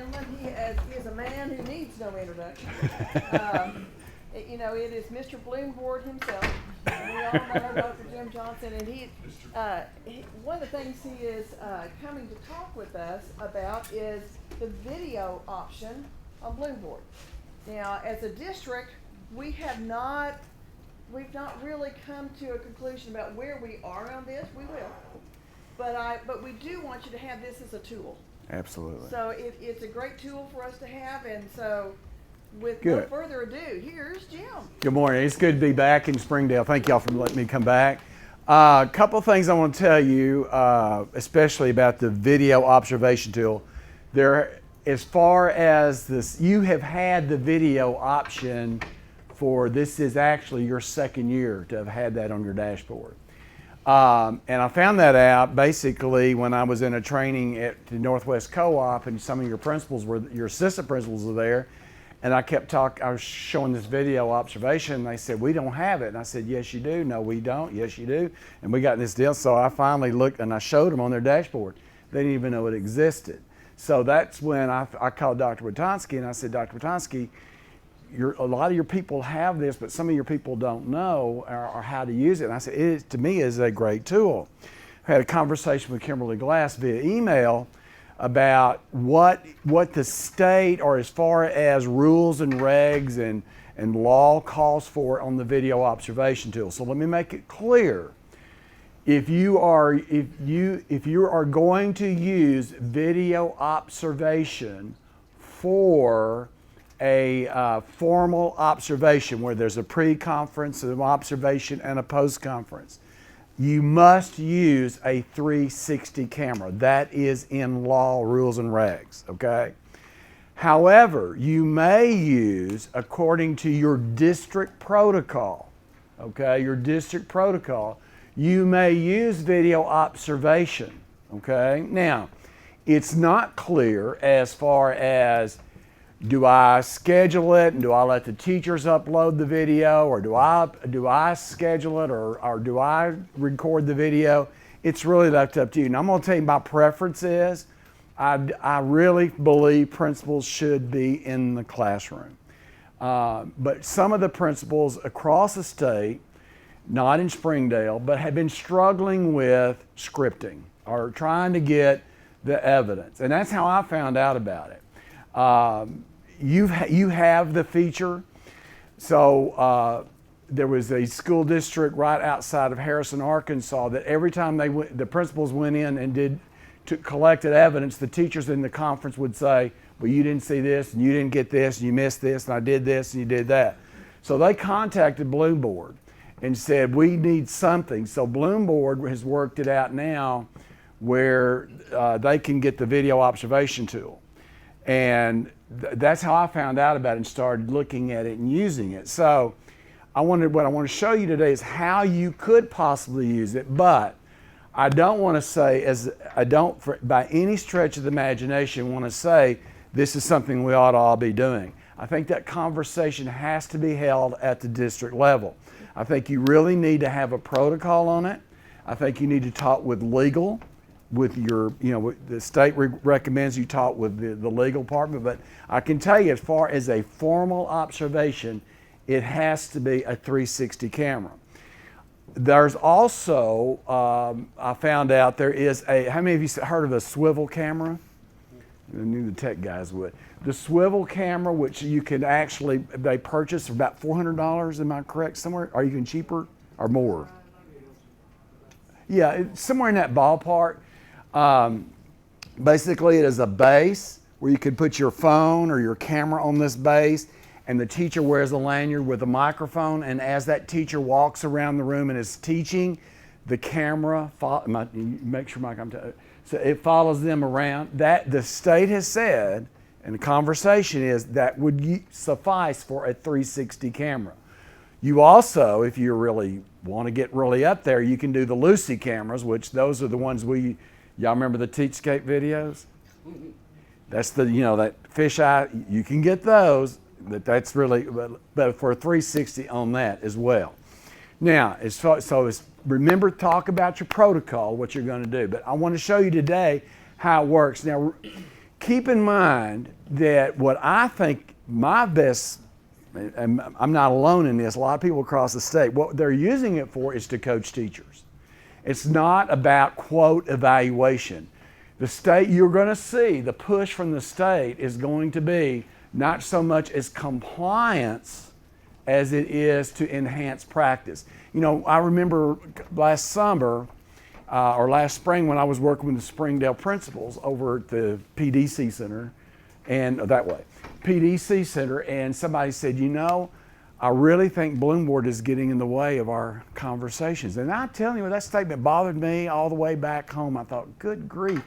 gentlemen. He is a man who needs no introduction. You know, it is Mr. Bloomboard himself. We all know Dr. Jim Johnson, and one of the things he is coming to talk with us about is the video option on Bloomboard. Now, as a district, we've not really come to a conclusion about where we are on this. We will, but we do want you to have this as a tool. Absolutely. So it's a great tool for us to have, and so with no further ado, here's Jim. Good morning. It's good to be back in Springdale. Thank y'all for letting me come back. A couple of things I want to tell you, especially about the video observation tool. As far as this, you have had the video option this is actually your second year to have had that on your dashboard. And I found that out basically when I was in a training at the Northwest Co-op, and some of your assistant principals were there, and I was showing this video observation, and they said, we don't have it. And I said, yes, you do. No, we don't. Yes, you do. And we got this deal. So I finally looked and I showed them on their dashboard. They didn't even know it existed. So that's when I called Dr. Witonsky, and I said, Dr. Witonsky, a lot of your people have this, but some of your people don't know or how to use it. And I said, to me, is a great tool. I had a conversation with Kimberly Glass via email about what the state, or as far as rules and regs and law, calls for on the video observation tool. So let me make it clear. If you are going to use video observation for a formal observation where there's a pre-conference, an observation, and a post-conference, you must use a 360 camera. That is in law, rules, and regs, okay? However, you may use, according to your district protocol, okay, your district protocol, you may use video observation, okay? Now, it's not clear as far as, do I schedule it and do I let the teachers upload the video, or do I schedule it, or do I record the video? It's really left up to you. And I'm going to tell you my preference is, I really believe principals should be in the classroom. But some of the principals across the state, not in Springdale, but have been struggling with scripting or trying to get the evidence. And that's how I found out about it. You have the feature. So there was a school district right outside of Harrison, Arkansas, that every time the principals went in and collected evidence, the teachers in the conference would say, well, you didn't see this, and you didn't get this, and you missed this, and I did this, and you did that. So they contacted Bloomboard and said, we need something. So Bloomboard has worked it out now where they can get the video observation tool. And that's how I found out about it and started looking at it and using it. So what I want to show you today is how you could possibly use it, but I don't want to say, by any stretch of the imagination, want to say this is something we ought to all be doing. I think that conversation has to be held at the district level. I think you really need to have a protocol on it. I think you need to talk with legal, with the state recommends you talk with the legal department, but I can tell you, as far as a formal observation, it has to be a 360 camera. There's also, I found out there is how many of you heard of a swivel camera? I knew the tech guys would. The swivel camera, which you can they purchase for about $400, am I correct somewhere? Are you even cheaper or more? Yeah, somewhere in that ballpark. Basically, it is a base where you could put your phone or your camera on this base, and the teacher wears a lanyard with a microphone, and as that teacher walks around the room and is teaching, the camera, make sure Mike, so it follows them around. That the state has said, and the conversation is, that would suffice for a 360 camera. You also, if you really want to get really up there, you can do the Lucy cameras, which those are the ones y'all remember the Teachscape videos? That's that fisheye, you can get those, but that's really, but for a 360 on that as well. Now, remember, talk about your protocol, what you're going to do. But I want to show you today how it works. Now, keep in mind that what I think my best, and I'm not alone in this, a lot of people across the state, what they're using it for is to coach teachers. It's not about, quote, evaluation. The state, you're going to see the push from the state is going to be not so much as compliance as it is to enhance practice. You know, I remember last summer or last spring when I was working with the Springdale principals over at the PDC Center, and PDC Center, and somebody said, you know, I really think Bloomboard is getting in the way of our conversations. And I'm telling you, that statement bothered me all the way back home. I thought, good grief,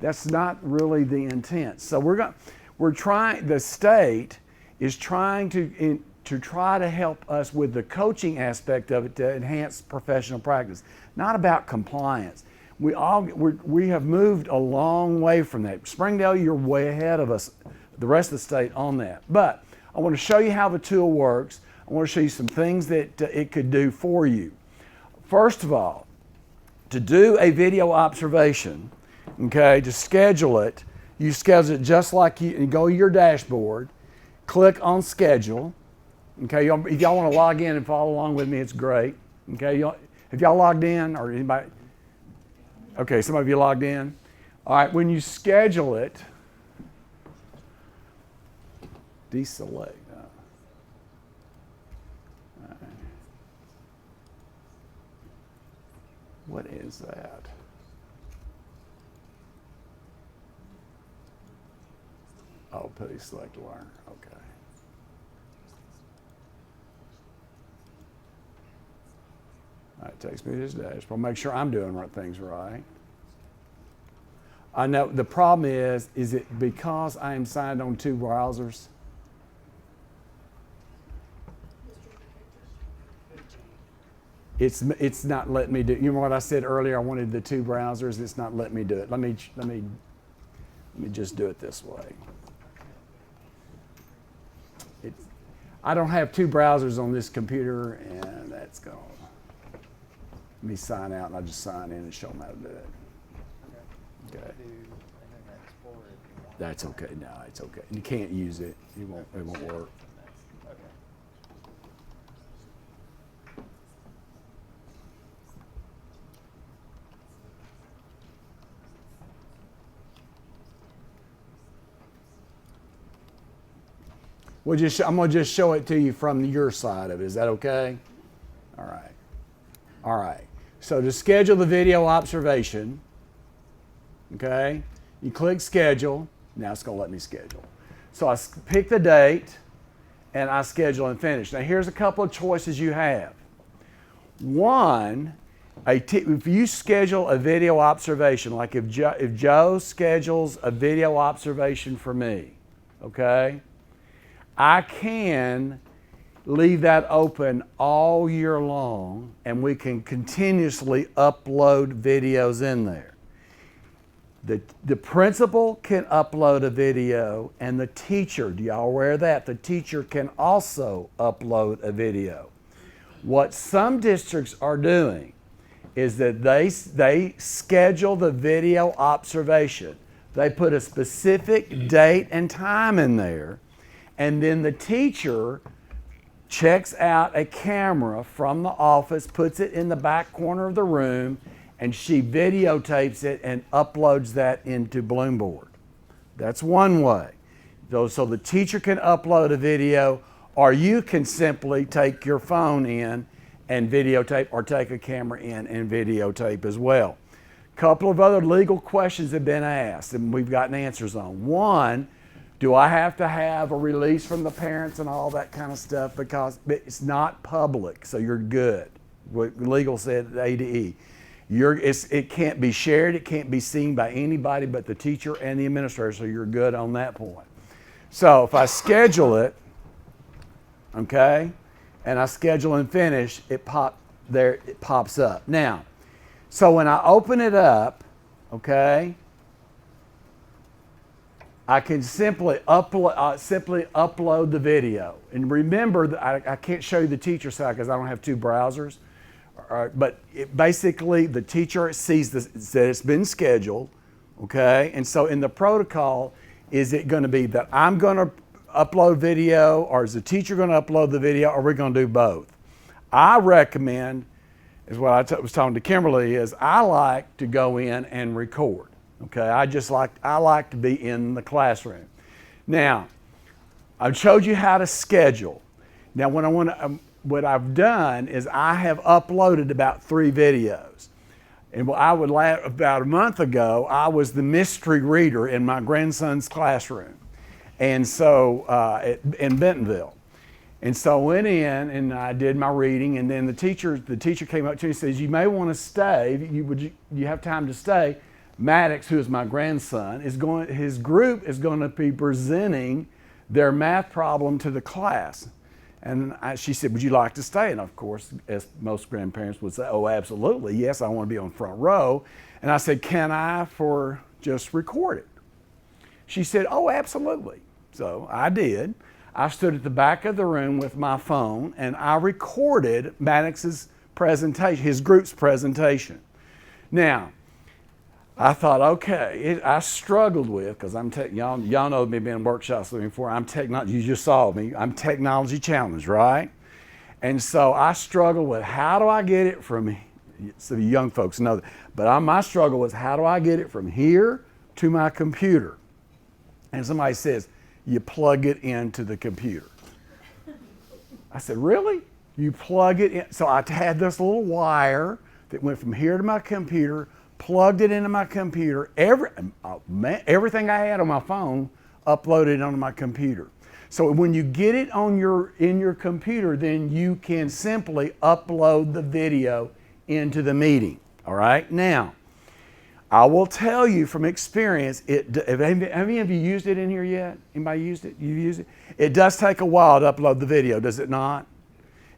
that's not really the intent. So the state is trying to try to help us with the coaching aspect of it to enhance professional practice, not about compliance. We have moved a long way from that. Springdale, you're way ahead of us, the rest of the state on that. But I want to show you how the tool works. I want to show you some things that it could do for you. First of all, to do a video observation, okay, to schedule it, you schedule it just like you go to your dashboard, click on schedule. Okay, if y'all want to log in and follow along with me, it's great. Okay, have y'all logged in or anybody? Okay, some of you logged in. All right, when you schedule it, deselect. What is that? Oh, please select learn. Okay. It takes me to this dashboard. Make sure I'm doing things right. I know the problem is it because I am signed on 2 browsers? It's not letting me do. You know what I said earlier? I wanted the 2 browsers. It's not letting me do it. Let me just do it this way. I don't have 2 browsers on this computer, and that's gone. Let me sign out, and I'll just sign in and show them how to do it. Okay. That's okay. No, it's okay. You can't use it. It won't work. I'm going to just show it to you from your side of it. Is that okay? All right. All right. So to schedule the video observation, okay, you click schedule. Now it's going to let me schedule. So I pick the date and I schedule and finish. Now here's a couple of choices you have. One, if you schedule a video observation, like if Joe schedules a video observation for me, okay, I can leave that open all year long and we can continuously upload videos in there. The principal can upload a video and the teacher, do y'all aware of that? The teacher can also upload a video. What some districts are doing is that they schedule the video observation. They put a specific date and time in there, and then the teacher checks out a camera from the office, puts it in the back corner of the room, and she videotapes it and uploads that into Bloomboard. That's one way. So the teacher can upload a video, or you can simply take your phone in and videotape, or take a camera in and videotape as well. A couple of other legal questions have been asked, and we've gotten answers on. One, do I have to have a release from the parents and all that kind of stuff? Because it's not public, so you're good. What legal said A to E. It can't be shared, it can't be seen by anybody but the teacher and the administrator, so you're good on that point. So if I schedule it, okay, and I schedule and finish, it pops up. Now, so when I open it up, okay, I can simply upload the video. And remember, that I can't show you the teacher side because I don't have 2 browsers. But basically, the teacher sees that it's been scheduled, okay? And so in the protocol, Is it going to be that I'm going to upload video, or is the teacher going to upload the video, or we're going to do both? I recommend, is what I was talking to Kimberly, is I like to go in and record. Okay, I like to be in the classroom. Now, I've showed you how to schedule. Now, what I've done is I have uploaded about 3 videos. And about a month ago, I was the mystery reader in my grandson's classroom. And so, in Bentonville. And so I went in and I did my reading, and then the teacher came up to me and says, you may want to stay, you have time to stay. Maddox, who is my grandson, his group is going to be presenting their math problem to the class. And she said, would you like to stay? And of course, as most grandparents would say, oh, absolutely, yes, I want to be on front row. And I said, can I just record it? She said, oh, absolutely. So I did. I stood at the back of the room with my phone and I recorded Maddox's presentation, his group's presentation. Now, I thought, okay, I struggled with, because y'all know me being in workshops with me before, you just saw me, I'm technology challenged, right? And so I struggled with how do I get it from, so the young folks know that, but my struggle was how do I get it from here to my computer? And somebody says, you plug it into the computer. I said, really? You plug it in? So I had this little wire that went from here to my computer, plugged it into my computer. Everything I had on my phone, uploaded onto my computer. So when you get it in your computer, then you can simply upload the video into the meeting. All right? Now, I will tell you from experience, have any of you used it in here yet? Anybody used it? You used it? It does take a while to upload the video, does it not?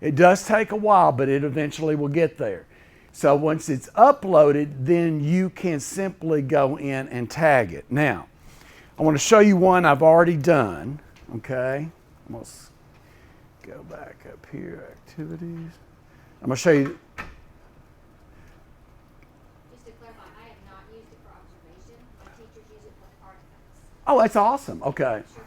It does take a while, but it eventually will get there. So once it's uploaded, then you can simply go in and tag it. Now, I want to show you one I've already done, okay? Let's go back up here, activities. I'm going to show you. Just to clarify, I have not used it for observation. My teachers use it for artifacts. Oh, that's awesome, okay. Sure,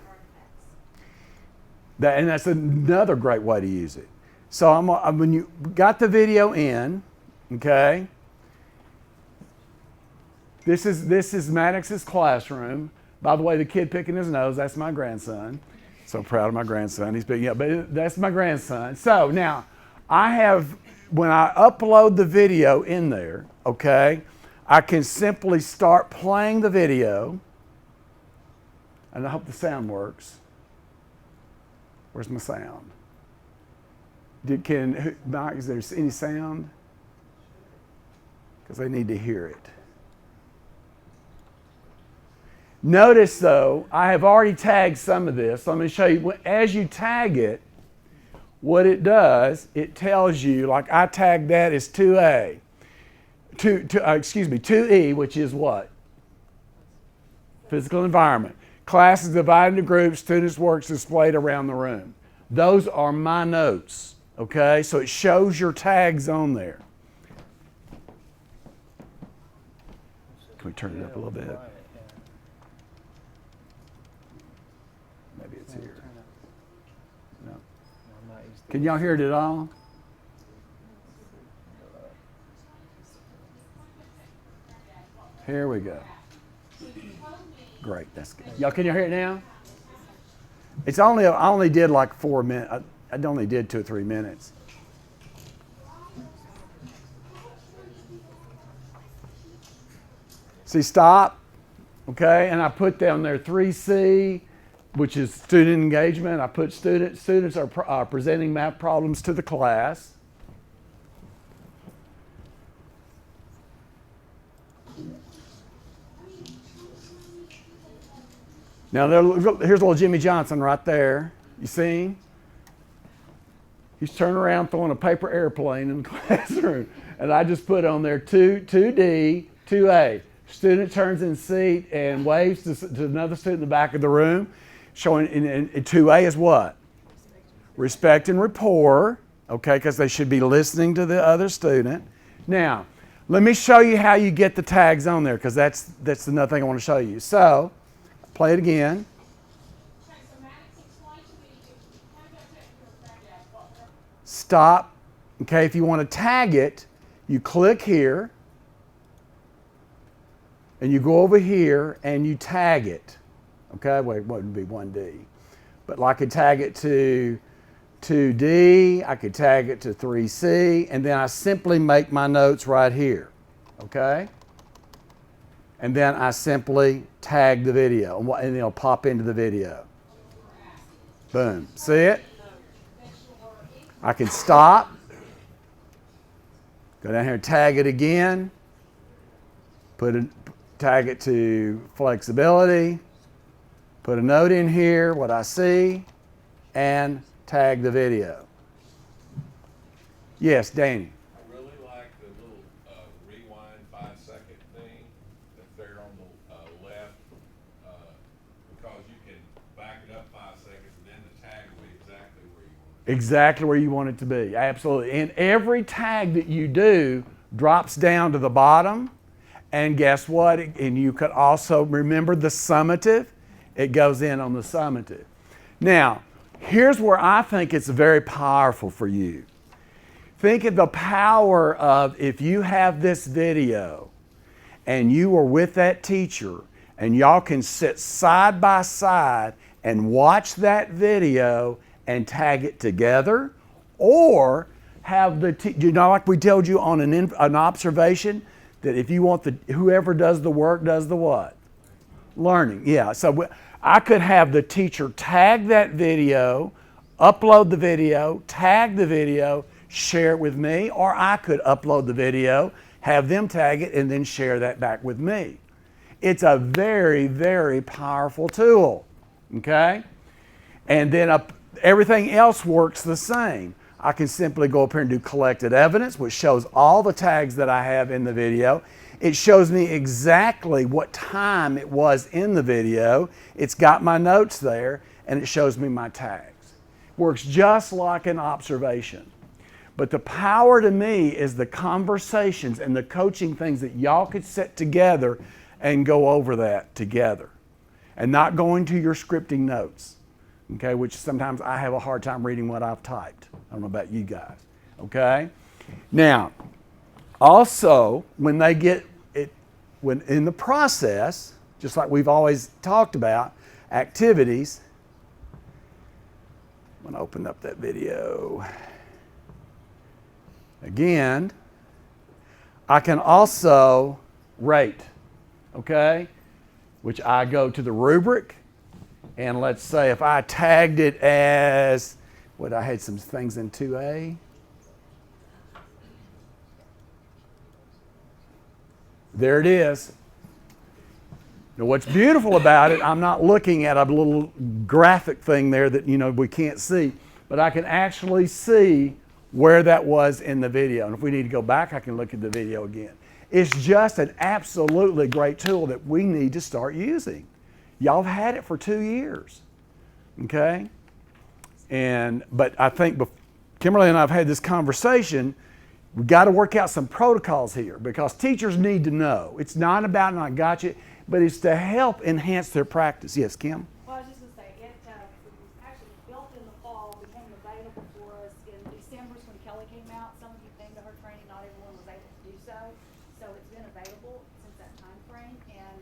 artifacts. And that's another great way to use it. So when you got the video in, okay, this is Maddox's classroom. By the way, the kid picking his nose, that's my grandson. So proud of my grandson. He's picking up, but that's my grandson. So now, when I upload the video in there, okay, I can simply start playing the video, and I hope the sound works. Where's my sound? Mike, is there any sound? Because they need to hear it. Notice though, I have already tagged some of this. So I'm going to show you, as you tag it, what it does, it tells you, like I tagged that as 2A. 2E, which is what? Physical environment. Class is divided into groups, students' works displayed around the room. Those are my notes, okay? So it shows your tags on there. Can we turn it up a little bit? Maybe it's here. No. Can y'all hear it at all? Here we go. Great, that's good. Y'all, can you hear it now? I only did like 4 minutes. I only did 2 or 3 minutes. See, stop, okay? And I put down there 3C, which is student engagement. I put students are presenting math problems to the class. Now, here's little Jimmy Johnson right there. You see him? He's turning around throwing a paper airplane in the classroom. And I just put on there 2D, 2A. Student turns in seat and waves to another student in the back of the room. Showing in 2A is what? Respect and rapport. Okay, because they should be listening to the other student. Now, let me show you how you get the tags on there, because that's another thing I want to show you. So, Play it again. Stop. Okay, if you want to tag it, you click here, and you go over here and you tag it. Okay, well, it wouldn't be 1D. But I could tag it to 2D, I could tag it to 3C, and then I simply make my notes right here. Okay? And then I simply tag the video, and it'll pop into the video. Boom. See it? I can stop, go down here and tag it again, tag it to flexibility, put a note in here, what I see, and tag the video. Yes, Danny. I really like the little rewind 5-second thing that's there on the left because you can back it up 5 seconds and then the tag will be exactly where you want it. Exactly where you want it to be, absolutely. And every tag that you do drops down to the bottom, and guess what? And you could also remember the summative. It goes in on the summative. Now, here's where I think it's very powerful for you. Think of the power of if you have this video and you are with that teacher and y'all can sit side by side and watch that video and tag it together, or have you know, like we told you on an observation, that if you want whoever does the work does the what? Learning. Yeah, so I could have the teacher tag that video, upload the video, tag the video, share it with me, or I could upload the video, have them tag it, and then share that back with me. It's a very, very powerful tool, okay? And then everything else works the same. I can simply go up here and do collected evidence, which shows all the tags that I have in the video. It shows me exactly what time it was in the video. It's got my notes there, and it shows me my tags. Works just like an observation. But the power to me is the conversations and the coaching things that y'all could sit together and go over that together. And not going to your scripting notes, okay, which sometimes I have a hard time reading what I've typed. I don't know about you guys, okay? Now, also, when they get it, when in the process, just like we've always talked about, activities, I'm going to open up that video. Again, I can also rate, okay? Which I go to the rubric, and let's say if I tagged it as, I had some things in 2A. There it is. Now what's beautiful about it, I'm not looking at a little graphic thing there that we can't see, but I can actually see where that was in the video. And if we need to go back, I can look at the video again. It's just an absolutely great tool that we need to start using. Y'all have had it for 2 years, okay? But I think Kimberly and I have had this conversation. We've got to work out some protocols here because teachers need to know. It's not about I got you, but it's to help enhance their practice. Yes, Kim? Well, I was just going to say, it was actually built in the fall, became available for us in December when Kelly came out. Some of you came to her training, not everyone was able to do so. So it's been available since that time frame, and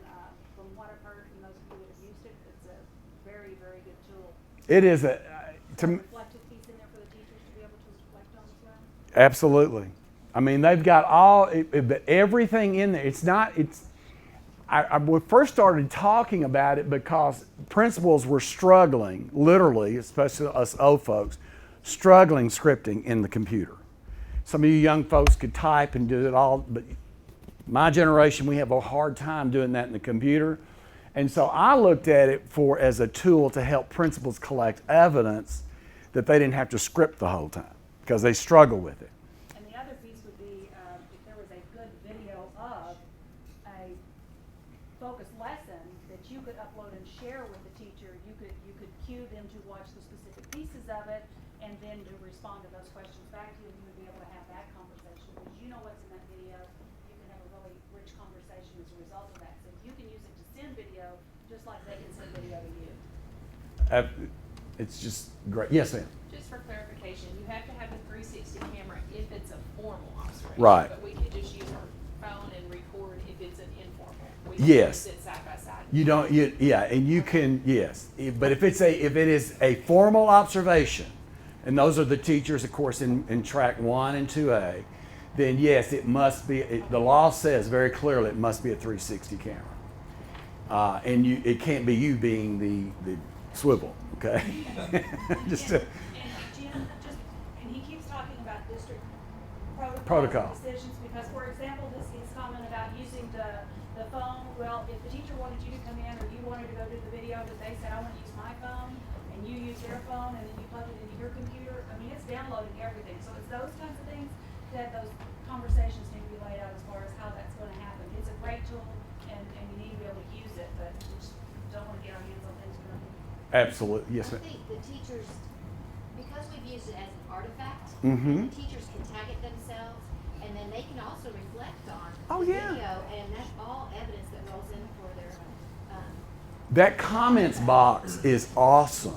from what I've heard from those of you that have used it, it's a very, very good tool. It is a reflective piece in there for the teachers to be able to reflect on as well. Absolutely. I mean, they've got everything in there. We first started talking about it because principals were struggling, literally, especially us old folks, struggling scripting in the computer. Some of you young folks could type and do it all, but my generation, we have a hard time doing that in the computer. And so I looked at it as a tool to help principals collect evidence that they didn't have to script the whole time because they struggle with it. And the other piece would be if there was a good video of a focused lesson that you could upload and share with the teacher, you could cue them to watch the specific pieces of it and then to respond to those questions back to you, and you would be able to have that conversation because you know what's in that video. You can have a really rich conversation as a result of that. So you can use it to send video to just like they can send video to you. It's just great. Yes, ma'am. Just for clarification, you have to have a 360 camera if it's a formal observation. Right. But we can just use our phone and record if it's an informal. We Yes. can sit side by side. You don't. Yeah, and you can. Yes, but if it is a formal observation, and those are the teachers, of course, in track 1 and 2A, then yes, it must be. The law says very clearly it must be a 360 camera, and it can't be you being the swivel. Okay. Just to, And Jim, and he keeps talking about district Protocol. and decisions, because, for example, his comment about using the phone, well, if the teacher wanted you to come in, or you wanted to go do the video, but they said, I want to use my phone, and you use their phone, and then you plug it into your computer, I mean, it's downloading everything, so it's those kinds of things that those conversations need to be laid out as far as how that's gonna happen. It's a great tool, and you need to be able to use it, but we just don't wanna get our hands on things we're not. absolutely. Yes, I ma'am. think the teachers, because we've used it as an artifact, Mhm. the teachers can tag it themselves, and then they can also reflect on Oh, the yeah. video, and that's all evidence that rolls in for their, That comments box is awesome.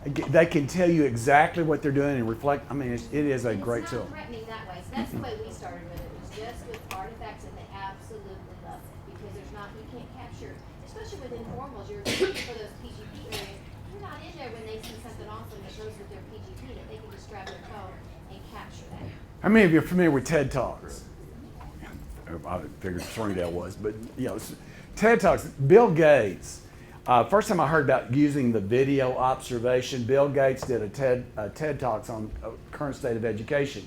They can tell you exactly what they're doing and reflect. I mean, it is a and great it's tool. not threatening that way, so that's the way we started with it, was just with artifacts, and they absolutely love it, because there's not, you can't capture, especially with informals, you're looking for those PGP areas, you're not in there when they see something awesome that goes with their PGP, that they can just grab their phone and capture that. How many of you are familiar with TED Talks? I figured Springdale was, but TED Talks. Bill Gates. First time I heard about using the video observation, Bill Gates did a TED Talks on current state of education,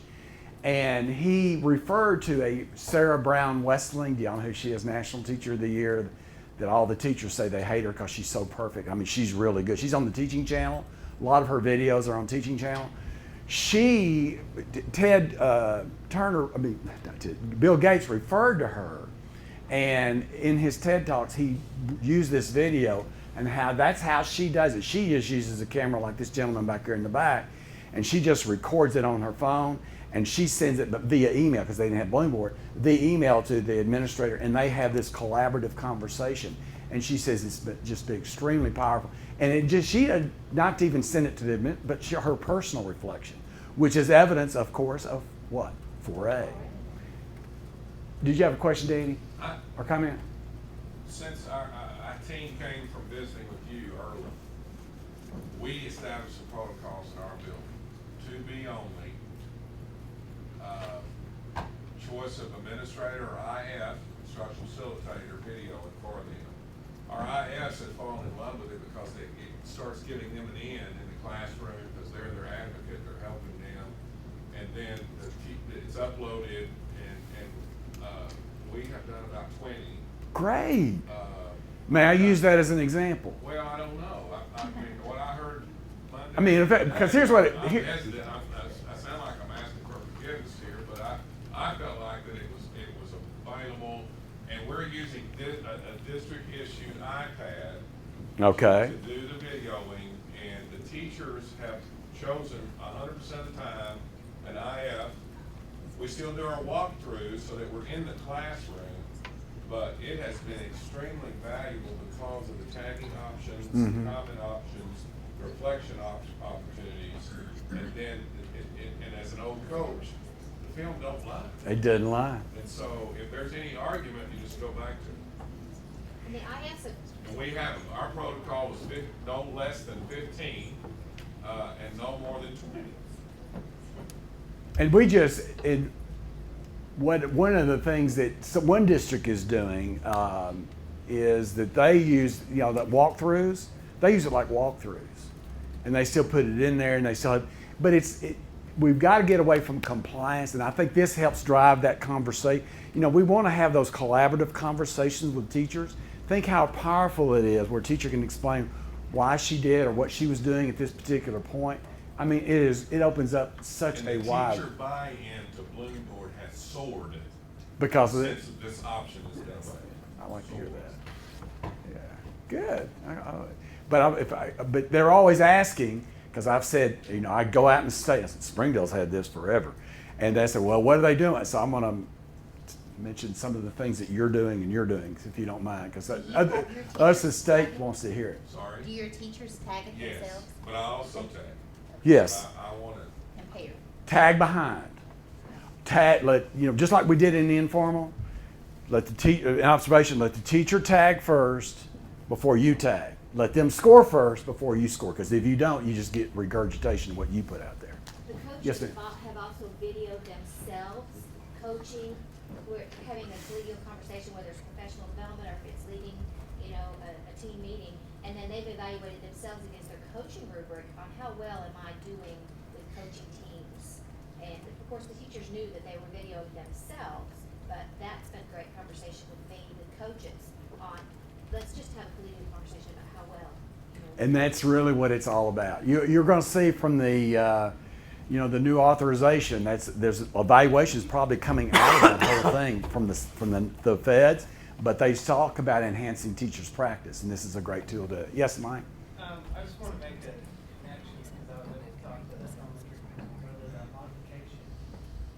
and he referred to a Sarah Brown Westling. Do y'all know who she is? National Teacher of the Year. That all the teachers say they hate her because she's so perfect. I mean, she's really good. She's on the Teaching Channel. A lot of her videos are on Teaching Channel. Bill Gates referred to her, and in his TED Talks, he used this video and that's how she does it. She just uses a camera like this gentleman back here in the back, and she just records it on her phone, and she sends it via email, because they didn't have Bloomboard, the email to the administrator, and they have this collaborative conversation. And she says it's just been extremely powerful. And she had not to even send it to the admin, but her personal reflection, which is evidence, of course, of what? 4A. Did you have a question, Danny? Or comment? Since our team came from visiting with you earlier, we established some protocols in our building. To be only, choice of administrator or IF, instructional facilitator, video and for them. Our IFs have fallen in love with it because it starts giving them an in the classroom, because they're their advocate, they're helping them. And then it's uploaded, and we have done about 20. Great. May I use that as an example? Well, I don't know. I mean, what I heard Monday. I mean, in fact, because here's what I'm hesitant. I sound like I'm asking for forgiveness here, but I felt like that it was available, and we're using a district issued iPad. Okay. To do the videoing, and the teachers have chosen 100% of the time an IF. We still do our walkthroughs so that we're in the classroom, but it has been extremely valuable because of the tagging options, the comment options, the reflection opportunities, and then, and as an old coach, the film don't lie. It doesn't lie. And so if there's any argument, you just go back to it. And the IFs have, And we have, our protocol was no less than 15, and no more than 20. And one of the things that one district is doing is that they use, that walkthroughs, they use it like walkthroughs. And they still put it in there, and they still have, but we've got to get away from compliance, and I think this helps drive that conversation. We want to have those collaborative conversations with teachers. Think how powerful it is where a teacher can explain why she did or what she was doing at this particular point. I mean, it opens up such And a the wide, teacher buy-in to Bloomboard has soared because of it. since this option is done. I like to hear that. Yeah, good. But they're always asking, because I've said, I go out and say, Springdale's had this forever, and they said, well, what are they doing? So I'm going to mention some of the things that you're doing and you're doing, if you don't mind, because us, the state, wants to hear it. Sorry? Do your teachers tag it Yes, themselves? but I also tag. Yes, I wanna, And pay her? tag behind. Let just like we did in the informal. Let the observation. Let the teacher tag first before you tag. Let them score first before you score. Because if you don't, you just get regurgitation of what you put out there. The Yes, coaches ma'am. have also videoed themselves coaching, we're having a collegial conversation, whether it's professional development or if it's leading, a team meeting. And then they've evaluated themselves against their coaching rubric on how well am I doing with coaching teams. And of course, the teachers knew that they were videoing themselves, but that's been a great conversation with me, with coaches on, let's just have a collegial conversation about how well. And that's really what it's all about. You're going to see from the the new authorization. There's evaluations probably coming out of that whole thing from the feds, but they talk about enhancing teachers' practice, and this is a great tool to. Yes, Mike. I just want to make a connection because I was able to talk to this elementary principal whether that modification.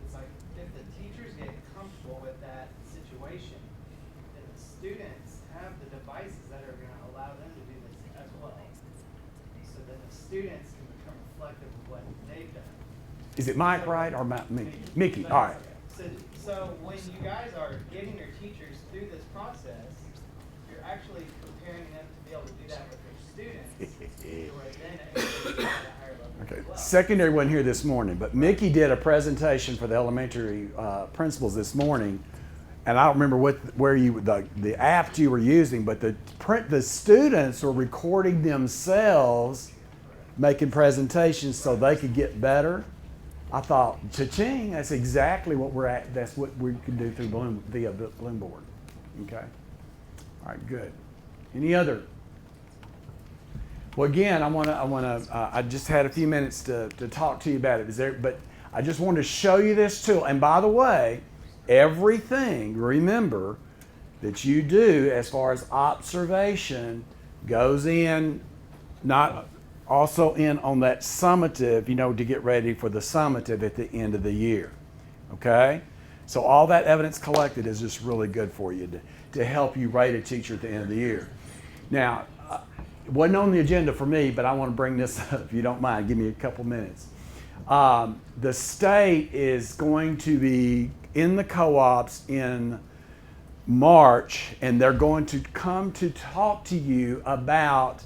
It's like if the teachers get comfortable with that situation, then the students have the devices that are going to allow them to do this as well. So then the students can become reflective of what they've done. Is it Mike right or Mickey? Mickey. All right. So when you guys are getting your teachers through this process, you're actually preparing them to be able to do that with their students. Who are then able to do it at a higher level Okay. as well. Secondary wasn't here this morning, but Mickey did a presentation for the elementary principals this morning, and I don't remember where the app you were using, but the students were recording themselves making presentations so they could get better. I thought, cha-ching, that's exactly what we're at. That's what we can do through via Bloomboard. Okay. All right, good. Any other? Well, again, I just had a few minutes to talk to you about it. But I just wanted to show you this tool. And by the way, everything, remember, that you do as far as observation goes in, not also in on that summative, to get ready for the summative at the end of the year. Okay? So all that evidence collected is just really good for you to help you rate a teacher at the end of the year. Now, it wasn't on the agenda for me, but I want to bring this up if you don't mind. Give me a couple minutes. The state is going to be in the co-ops in March, and they're going to come to talk to you about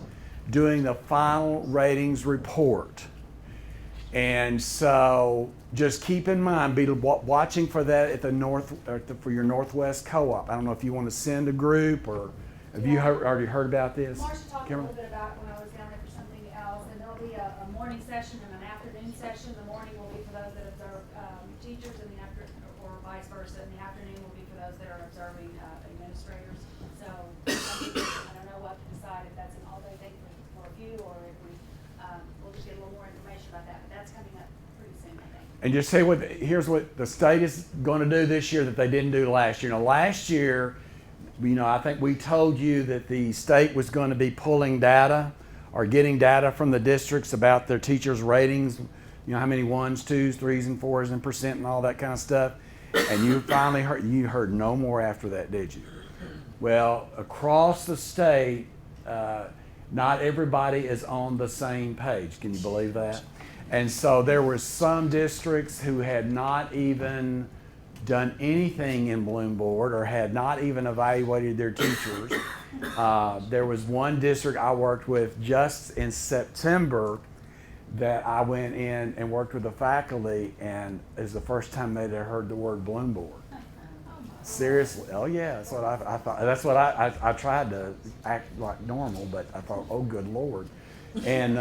doing the final ratings report. And so just keep in mind, be watching for that at for your Northwest Co-op. I don't know if you want to send a group or have you already heard about this? Marsha talked a Cameron? little bit about when I was down there for something else, and there'll be a morning session and an afternoon session. The morning will be for those that observe teachers, and the or vice versa, and the afternoon will be for those that are observing administrators. So I don't know what to decide if that's an all-day thing for a few, or if we'll just get a little more information about that. But that's coming up pretty soon, I think. And just say here's what the state is going to do this year that they didn't do last year. Last year, I think we told you that the state was going to be pulling data or getting data from the districts about their teachers' ratings, how many 1s, 2s, 3s, and 4s and percent and all that kind of stuff. And you finally heard no more after that, did you? Well, across the state, not everybody is on the same page. Can you believe that? And so there were some districts who had not even done anything in Bloomboard or had not even evaluated their teachers. There was one district I worked with just in September that I went in and worked with the faculty, and it was the first time they'd ever heard the word Bloomboard. Seriously. Oh yeah, that's what I thought. That's what I tried to act like normal, but I thought, oh good Lord. And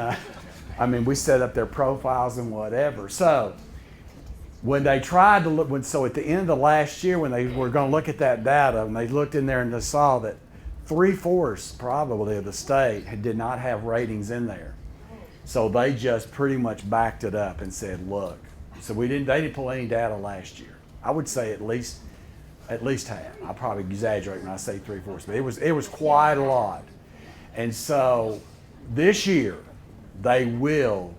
we set up their profiles and whatever. So when they tried to look, so at the end of the last year when they were going to look at that data, and they looked in there and they saw that 3/4 probably of the state did not have ratings in there. So they just pretty much backed it up and said, look. So they didn't pull any data last year. I would say at least half. I probably exaggerate when I say 3/4, but it was quite a lot. And so this year they will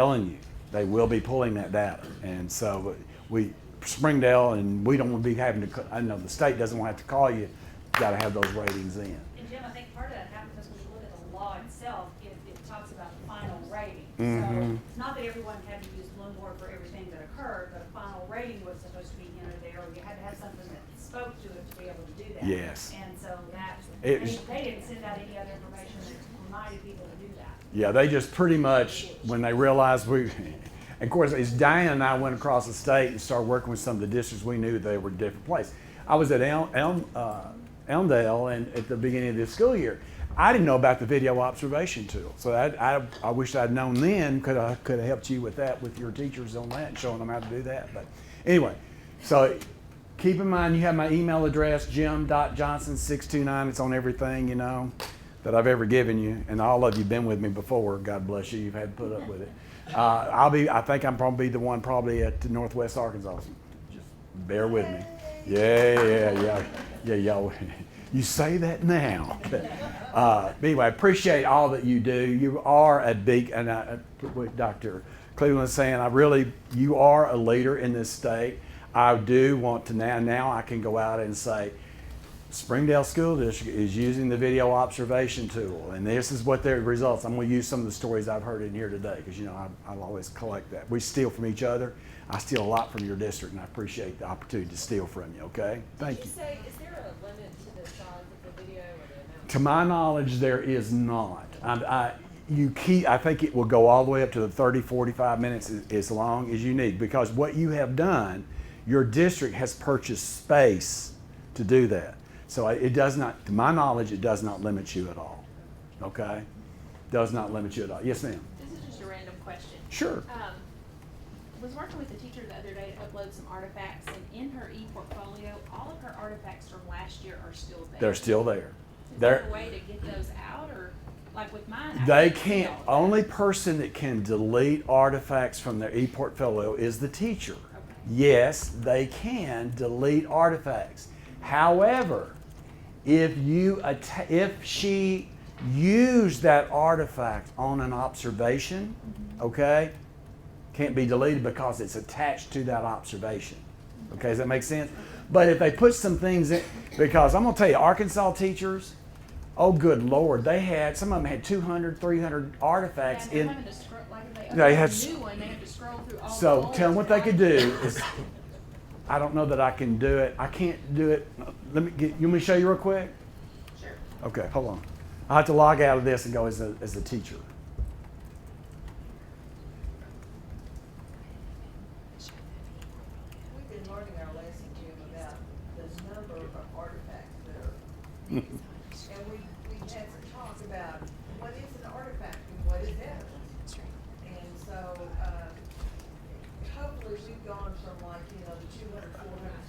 be pulling that data. And so we Springdale, and we don't want to be having to, I know the state doesn't want to have to call you, got to have those ratings in. And Jim, I think part of that happens because when you look at the law itself, it talks about the final rating. Mhm. So it's not that everyone had to use Bloomboard for everything that occurred, but a final rating was supposed to be entered there, or you had to have something that spoke to it to be able to do that. Yes. And so that, It they was- they didn't send out any other information that reminded people to do that. Yeah, they just pretty much, when they realized we, of course, as Diane and I went across the state and started working with some of the districts, we knew they were a different place. I was at Elmdale and at the beginning of this school year. I didn't know about the video observation tool, so I wish I'd known then. Could have helped you with that with your teachers on that and showing them how to do that. But anyway, so keep in mind you have my email address, jim.johnson629. It's on everything, you know, that I've ever given you, and all of you have been with me before. God bless you. You've had to put up with it. I think I'm probably the one at Northwest Arkansas. Just bear with me. Yeah, y'all. You say that now. But anyway, I appreciate all that you do. You are a big, and what Dr. Cleveland was saying, you are a leader in this state. I do want to now I can go out and say, Springdale School District is using the video observation tool, and this is what their results. I'm going to use some of the stories I've heard in here today, because you know I'll always collect that. We steal from each other. I steal a lot from your district, and I appreciate the opportunity to steal from you. Okay, thank you. Did you say, is there a limit to the size of the video or the amount? To my knowledge, there is not. I think it will go all the way up to the 30, 45 minutes as long as you need, because what you have done, your district has purchased space to do that. So it does not, to my knowledge, it does not limit you at all. Okay? Does not limit you at all. Yes, ma'am. This is just a random question. Sure. Was working with a teacher the other day to upload some artifacts, and in her e-portfolio, all of her artifacts from last year are still there. They're still there. Is there a way to get those out, or like with mine? I They see can't. all of that. Only person that can delete artifacts from their e-portfolio is the teacher. Okay. Yes, they can delete artifacts. However, if she used that artifact on an observation, okay, can't be deleted because it's attached to that observation. Okay, does that make sense? But if they put some things in, because I'm going to tell you, Arkansas teachers, oh good Lord, some of them had 200, 300 artifacts Yeah, they're in. having to scroll, like if they They upload had a new one, they have to scroll through all the So old tell them what they could ones. do is, I don't know that I can do it. I can't do it. You want me to show you real quick? Sure. Okay, hold on. I have to log out of this and go as a teacher. We've been learning our lesson, Jim, about the number of artifacts that are used. And we had some talk about what is an artifact and what is evidence. And so, hopefully we've gone from like, the 200,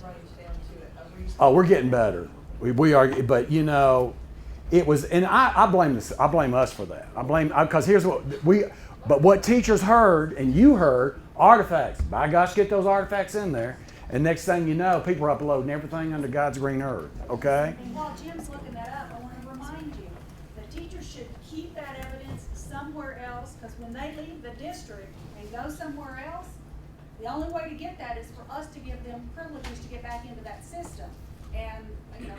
400 range down to a reasonable. Oh, we're getting better. We are, but it was, and I blame this. I blame us for that. Because here's but what teachers heard and you heard, artifacts. By gosh, get those artifacts in there. And next thing you know, people are uploading everything under God's green earth. Okay? And while Jim's looking that up, I want to remind you, the teachers should keep that evidence somewhere else, because when they leave the district and go somewhere else, the only way to get that is for us to give them privileges to get back into that system. And,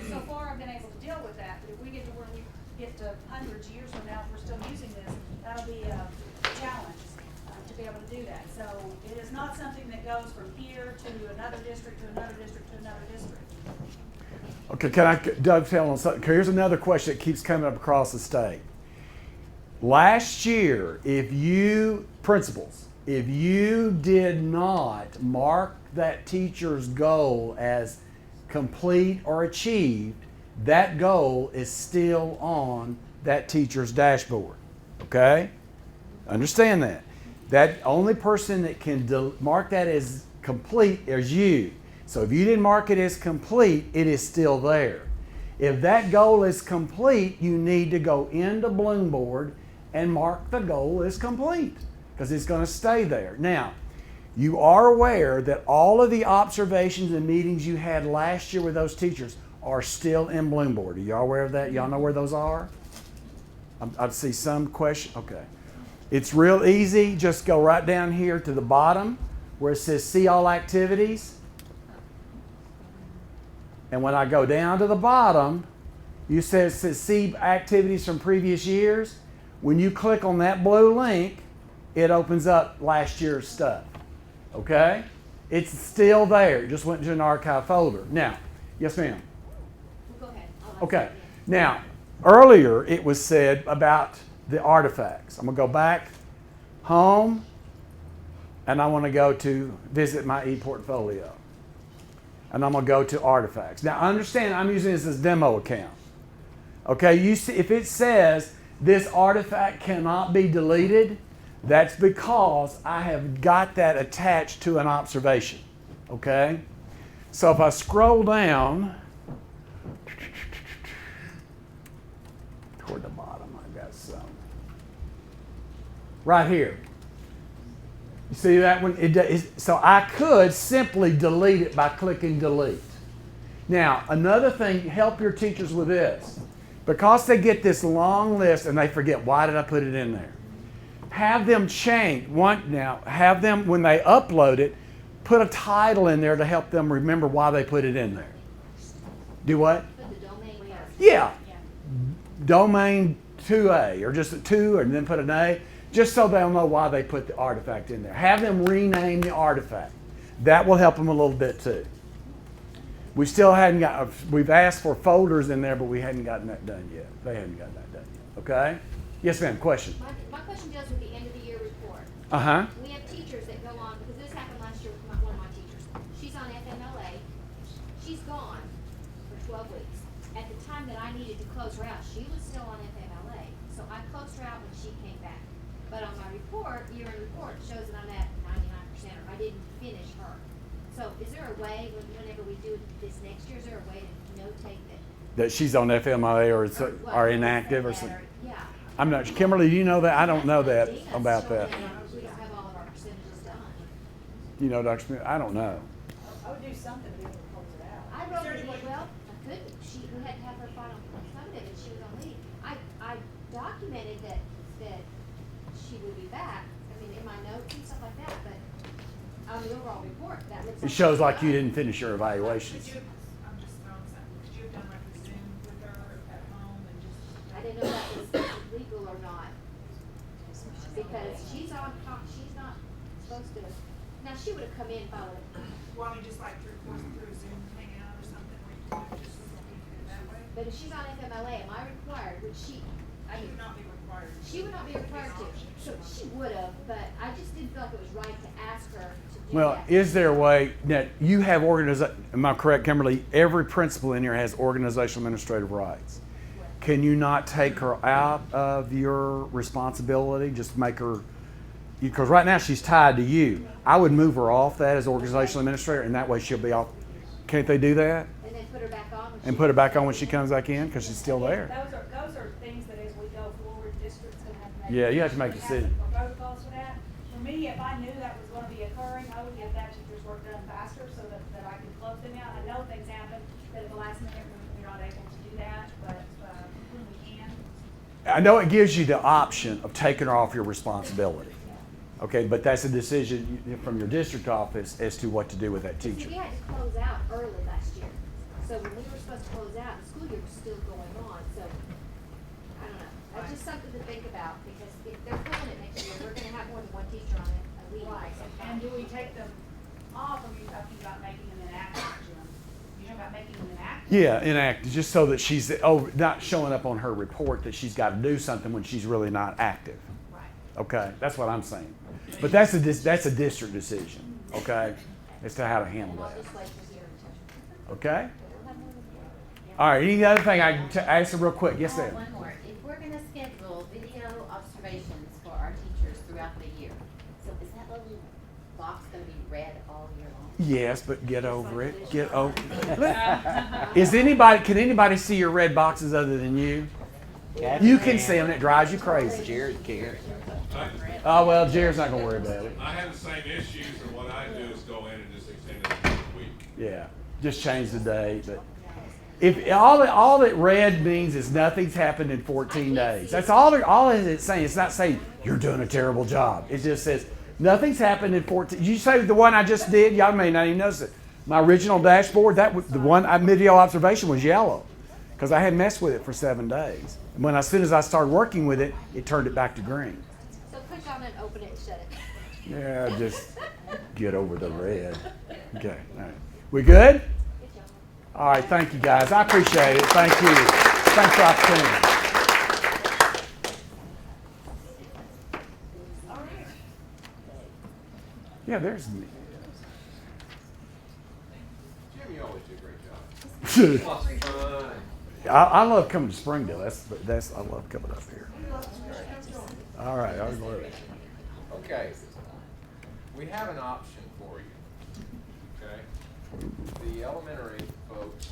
so far I've been able to deal with that, but if we get to where we get to hundreds of years from now, if we're still using this, that'll be a challenge to be able to do that. So it is not something that goes from here to another district, to another district, to another district. Okay, can I dovetail on something? Here's another question that keeps coming up across the state. Last year, principals, if you did not mark that teacher's goal as complete or achieved, that goal is still on that teacher's dashboard. Okay? Understand that. That only person that can mark that as complete is you. So if you didn't mark it as complete, it is still there. If that goal is complete, you need to go into Bloomboard and mark the goal as complete, because it's going to stay there. Now, you are aware that all of the observations and meetings you had last year with those teachers are still in Bloomboard. Are y'all aware of that? Y'all know where those are? I see some question. Okay. It's real easy. Just go right down here to the bottom where it says see all activities. And when I go down to the bottom, you says see activities from previous years. When you click on that blue link, it opens up last year's stuff. Okay? It's still there. It just went to an archive folder. Now, yes, ma'am. Go ahead. I'll ask Okay. you again. Now, earlier it was said about the artifacts. I'm going to go back home, and I want to go to visit my ePortfolio. And I'm going to go to artifacts. Now, understand I'm using this as demo account. Okay, you see, if it says this artifact cannot be deleted, that's because I have got that attached to an observation. Okay? So if I scroll down toward the bottom, I've got some. Right here. You see that one? So I could simply delete it by clicking delete. Now, another thing, help your teachers with this. Because they get this long list and they forget, why did I put it in there? Have them change. Have them, when they upload it, put a title in there to help them remember why they put it in there. Do what? Put the domain first. Yeah. Domain 2A, or just a 2 and then put an A, just so they'll know why they put the artifact in there. Have them rename the artifact. That will help them a little bit too. We still hadn't got, we've asked for folders in there, but we hadn't gotten that done yet. They hadn't gotten that done yet. Okay? Yes, ma'am, question. My question deals with the end of the year report. Uh-huh. We have teachers that go on, because this happened last year with one of my teachers. She's on FMLA. She's gone for 12 weeks. At the time that I needed to close her out, she was still on FMLA. So I closed her out when she came back. But on my report, year-end report, it shows that I'm at 99%, or I didn't finish her. So is there a way, whenever we do this next year, is there a way to notate that? That she's on FMLA or inactive or something? I'm not, Kimberly, do you know that? I don't know that about that. We don't have all of our percentages done. You know, Dr. Smith? I don't know. I would do something to be able to close it out. I wrote it, well, I could, we had to have her final some of it, and she was on leave. I documented that she would be back, I mean, in my notes and stuff like that, but on the overall report, that looks like. It shows like you didn't finish your evaluations. I'm just throwing something, could you have done like a Zoom with her at home and just? I didn't know that was legal or not, because she's not supposed to, now, she would have come in, followed. Well, I mean, just like through Zoom hangout or something where you could just do it that way? But if she's on FMLA, am I required, would she, I would not be required. she would not be required to, so she would have, but I just didn't feel like it was right to ask her to do Well, that. is there a way that you have am I correct, Kimberly? Every principal in here has organizational administrative rights. Can you not take her out of your responsibility? Just make her, because right now she's tied to you. I would move her off that as organizational administrator, and that way she'll be off. Can't they do that? And then put her back on when she. And put her back on when she comes back in, because she's still there. Those are things that as we go forward, districts gonna have to make. Yeah, you have to make a We decision. some Protocols for that. For me, if I knew that was gonna be occurring, I would get that teacher's work done faster so that I could close them out. I know things happen, that at the last minute, we're not able to do that, but, when we can. I know it gives you the option of taking her off your responsibility. Okay, but that's a decision from your district office as to what to do with that See, teacher. we had to close out early last year, so when we were supposed to close out, the school year was still going on, so, I don't know. That's just something to think about, because if they're pulling it next year, we're gonna have more than one teacher on it a week. Right, and do we take them off, or are you talking about making them inactive, Jim? You're talking about making them inactive? Yeah, inactive, just so that she's not showing up on her report that she's got to do something when she's really not active. Right. Okay, that's what I'm saying. But that's a district decision, okay, as to how to handle I'll that. just wait to hear in touch. Okay? We'll have more than one. All right, any other thing I can ask real quick? Yes, ma'am. One more. If we're gonna schedule video observations for our teachers throughout the year, so is that little box gonna be red all year long? Yes, but get over it. Get over it. Can anybody see your red boxes other than you? You can see them. It drives you crazy. Jared cares. Oh, well, Jared's not going to worry about it. I have the same issues, and what I do is go in and just extend it to a week. Yeah, just change the date. But if all that red means is nothing's happened in 14 days. That's all it's saying. It's not saying you're doing a terrible job. It just says nothing's happened in 14. You say the one I just did, y'all may not even notice it. My original dashboard, that was the one video observation was yellow because I hadn't messed with it for 7 days. And when as soon as I started working with it, it turned it back to green. So push on it, open it, and shut it. Yeah, just get over the red. Okay, all right. We good? Good job. All right, thank you guys. I appreciate it. Thank you. Thanks for the opportunity. Yeah, there's Jim, you always do a great job. I love coming to Springdale. That's I love coming up here. All right, I'll go ahead. Okay, we have an option for you, okay? The elementary folks